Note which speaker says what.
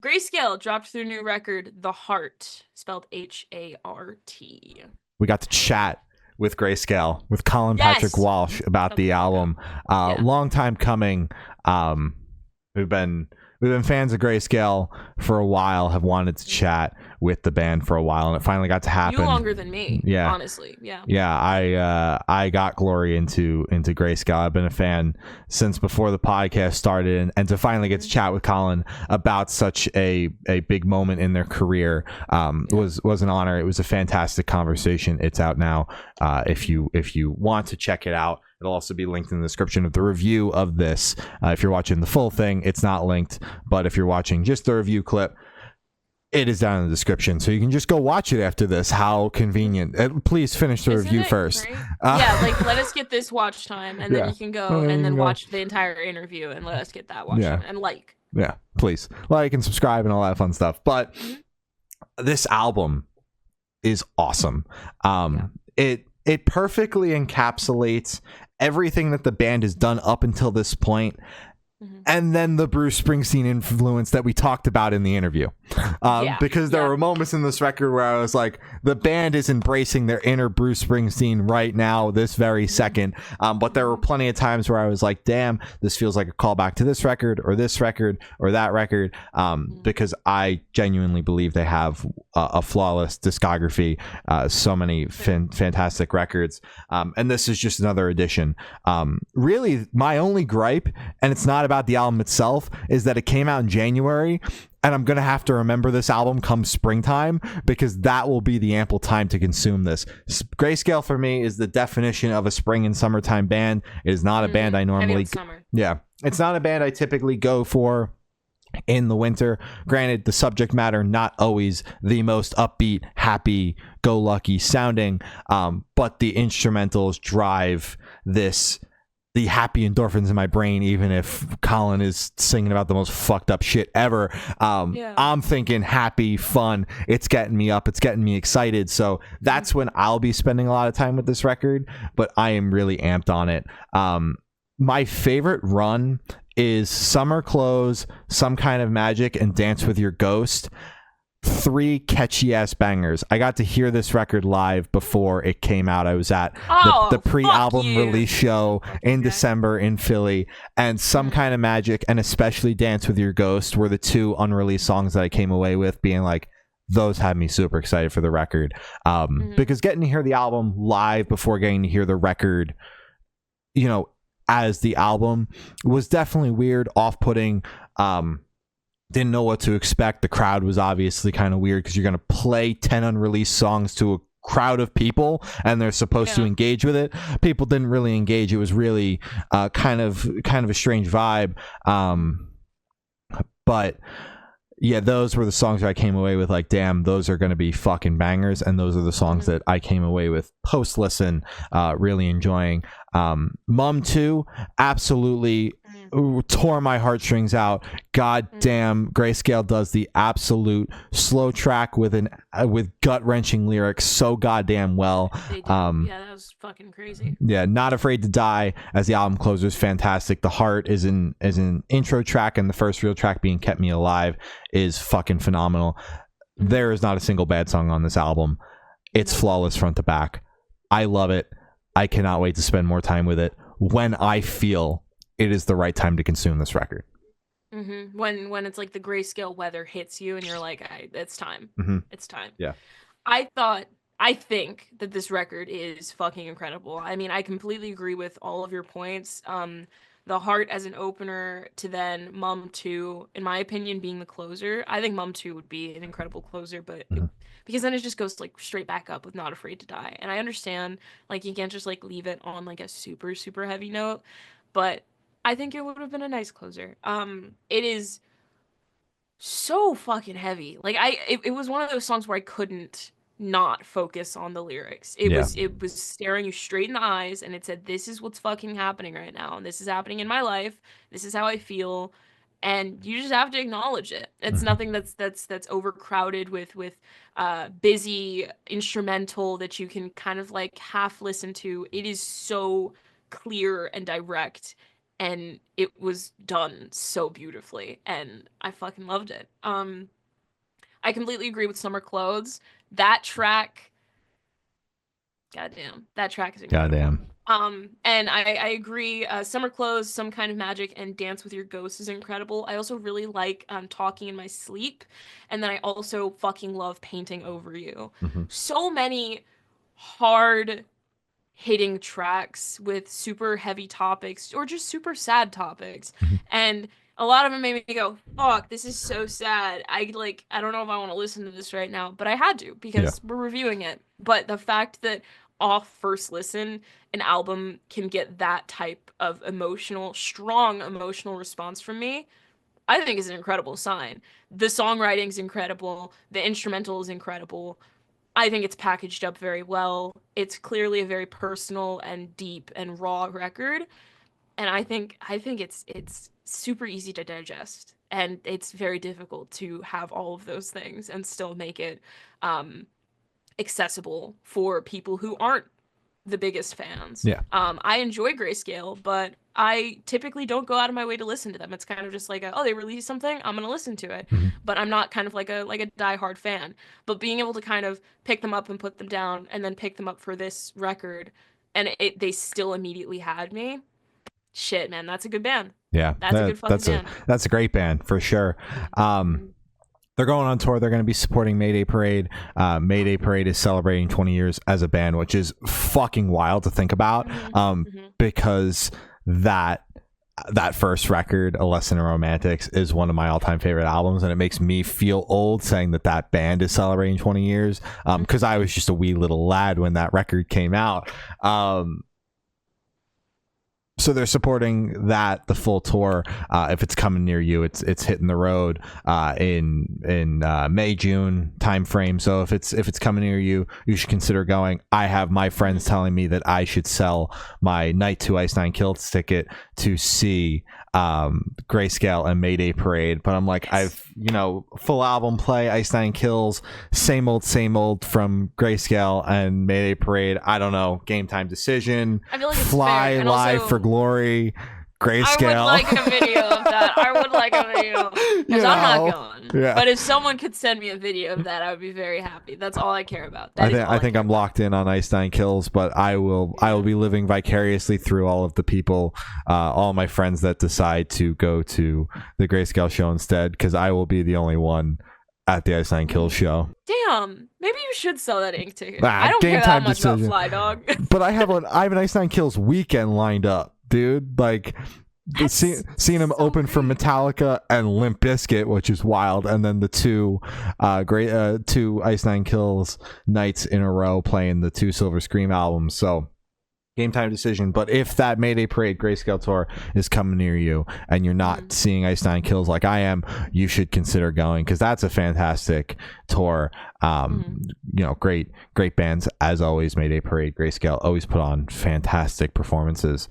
Speaker 1: Grayscale dropped their new record, The Hart, spelled Hart.
Speaker 2: We got to chat with Grayscale, with Colin Patrick
Speaker 1: Yes.
Speaker 2: Walsh about
Speaker 1: Shut the
Speaker 2: the
Speaker 1: fuck up.
Speaker 2: album.
Speaker 1: Yeah.
Speaker 2: Long time coming. Um, we've been fans of Grayscale for a while, have wanted to chat with the band for a while, and it finally got to
Speaker 1: You
Speaker 2: happen.
Speaker 1: longer than me,
Speaker 2: Yeah.
Speaker 1: honestly. Yeah.
Speaker 2: Yeah, I got Glory into Grayscale. I've been a fan since before the podcast started, and to finally get to chat with Colin about such a big moment in their career was an honor. It was a fantastic conversation. It's out now. If you want to check it out, it'll also be linked in the description of the review of this. If you're watching the full thing, it's not linked, but if you're watching just the review clip, it is down in the description, so you can just go watch it after this. How convenient. Please finish the
Speaker 1: Isn't
Speaker 2: review
Speaker 1: it
Speaker 2: first.
Speaker 1: great? Yeah, like let us get this watch time, and then
Speaker 2: Yeah.
Speaker 1: you can go
Speaker 2: And then
Speaker 1: and
Speaker 2: you
Speaker 1: then
Speaker 2: can go.
Speaker 1: watch the entire interview, and let us get that watch
Speaker 2: Yeah.
Speaker 1: time. And
Speaker 2: Yeah, please like and subscribe and all that fun stuff. But this album is awesome. It perfectly encapsulates everything that the band has done up until this point, and then the Bruce Springsteen influence that we talked about in the interview. Because there were moments in this record where I was like, the band is embracing their inner Bruce Springsteen right now, this very second. But there were plenty of times where I was like, damn, this feels like a callback to this record or that record. Because I genuinely believe they have a flawless discography, so many fantastic records. And this is just another addition. Really, my only gripe, and it's not about the album itself, is that it came out in January, and I'm gonna have to remember this album come springtime, because that will be the ample time to consume this. Grayscale for me is the definition of a spring and summertime band. It is not a band I normally it's not a band I typically go for in the winter. Granted, the subject matter not always the most upbeat, happy go lucky sounding, but the instrumentals drive the happy endorphins in my brain, even if Colin is singing about the most fucked up shit ever. I'm thinking happy, fun. It's getting me up. It's getting me excited. So that's when I'll be spending a lot of time with this record, but I am really amped on it. My favorite run is Summer Clothes, Some Kind of Magic, and Dance with Your Ghost. 3 catchy ass bangers. I got to hear this record live before it came out. I was at the pre-album release show in December in Philly, and Some Kind of Magic and especially Dance with Your Ghost were the 2 unreleased songs that I came away with being like, those had me super excited for the record. Because getting to hear the album live before getting to hear the record, as the album, was definitely weird, off-putting. Didn't know what to expect. The crowd was obviously kind of weird, because you're going to play 10 unreleased songs to a crowd of people and they're supposed to engage with it. People didn't really engage. It was really kind of a strange vibe. But yeah, those were the songs that I came away with like, damn, those are going to be fucking bangers. And those are the songs that I came away with post listen, really enjoying. Mum 2 absolutely tore my heartstrings out. God damn, Grayscale does the absolute slow track with gut wrenching lyrics so goddamn well.
Speaker 1: That was fucking crazy.
Speaker 2: Yeah, Not Afraid to Die as the album closer is fantastic. The Heart is an intro track, and the first real track being Kept Me Alive is fucking phenomenal. There is not a single bad song on this album. It's flawless front to back. I love it. I cannot wait to spend more time with it when I feel it is the right time to consume this record.
Speaker 1: When it's like the Grayscale weather hits you and you're like, it's time. It's time.
Speaker 2: Yeah.
Speaker 1: I think that this record is fucking incredible. I mean, I completely agree with all of your points. The Heart as an opener to then Mum 2, in my opinion, being the closer. I think Mum 2 would be an incredible closer, but because then it just goes like straight back up with Not Afraid to Die. And I understand, like, you can't just like leave it on like a super, super heavy note, but I think it would have been a nice closer. It is so fucking heavy. Like it was one of those songs where I couldn't not focus on the lyrics. It was staring you straight in the eyes, and it said, this is what's fucking happening right now, and this is happening in my life. This is how I feel. And you just have to acknowledge it. It's nothing that's overcrowded with busy instrumental that you can kind of like half listen to. It is so clear and direct, and it was done so beautifully, and I fucking loved it. I completely agree with Summer Clothes. That track, goddamn, that track is incredible.
Speaker 2: Goddamn.
Speaker 1: And I agree. Summer Clothes, Some Kind of Magic, and Dance with Your Ghost is incredible. I also really like Talking in My Sleep, and then I also fucking love Painting Over You.
Speaker 2: Mm-hmm.
Speaker 1: So many hard hitting tracks with super heavy topics or just super sad topics.
Speaker 2: Mm-hmm.
Speaker 1: And a lot of them made me go, fuck, this is so sad. I don't know if I want to listen to this right now, but I had to
Speaker 2: Yeah.
Speaker 1: because we're reviewing it. But the fact that off first listen, an album can get that type of strong emotional response from me, I think is an incredible sign. The songwriting's incredible, the instrumental is incredible. I think it's packaged up very well. It's clearly a very personal and deep and raw record, and I think it's super easy to digest, and it's very difficult to have all of those things and still make it um accessible for people who aren't the biggest fans.
Speaker 2: Yeah.
Speaker 1: I enjoy Grayscale, but I typically don't go out of my way to listen to them. It's kind of just like, oh, they released something, I'm gonna listen to it.
Speaker 2: Mm-hmm.
Speaker 1: But I'm not kind of like a diehard fan. But being able to kind of pick them up and put them down, and then pick them up for this record, and they still immediately had me. Shit, man, that's a good band.
Speaker 2: Yeah,
Speaker 1: That's a good fucking band.
Speaker 2: That's a great band for sure. They're going on tour. They're going to be supporting Mayday Parade. Mayday Parade is celebrating 20 years as a band, which is fucking wild to think about. Because that first record, A Lesson in Romantics, is one of my all-time favorite albums, and it makes me feel old saying that band is celebrating 20 years. Because I was just a wee little lad when that record came out. So they're supporting the full tour. If it's coming near you, it's hitting the road in May, June time frame. So if it's coming near you, you should consider going. I have my friends telling me that I should sell my Night 2 Ice Nine Kills ticket to see Grayscale and Mayday Parade, but I'm like, I've full album play, Ice Nine Kills, same old from Grayscale and Mayday Parade. I don't know, Game Time Decision,
Speaker 1: I feel like it's
Speaker 2: Fly
Speaker 1: fair. And
Speaker 2: Live
Speaker 1: also,
Speaker 2: for Glory, Grayscale.
Speaker 1: I would like a video of that. I would like a video. Because I'm not going.
Speaker 2: Yeah.
Speaker 1: But if someone could send me a video of that, I would be very happy. That's all I care about.
Speaker 2: I think I'm locked in on Ice Nine Kills, but I will be living vicariously through all of the people, all my friends that decide to go to the Grayscale show instead, because I will be the only one at the Ice Nine Kills show.
Speaker 1: Damn, maybe you should sell that ink ticket.
Speaker 2: Ah,
Speaker 1: I don't
Speaker 2: Game
Speaker 1: care
Speaker 2: Time
Speaker 1: that much
Speaker 2: Decision.
Speaker 1: about Fly Dog.
Speaker 2: But I have an Ice Nine Kills weekend lined up, dude. Like, seeing him open for Metallica and Limp Bizkit, which is wild, and then the two Ice Nine Kills nights in a row playing the two Silver Scream albums. So Game Time Decision. But if that Mayday Parade Grayscale tour is coming near you and you're not seeing Ice Nine Kills like I am, you should consider going, because that's a fantastic tour. Great bands as always. Mayday Parade, Grayscale always put on fantastic performances.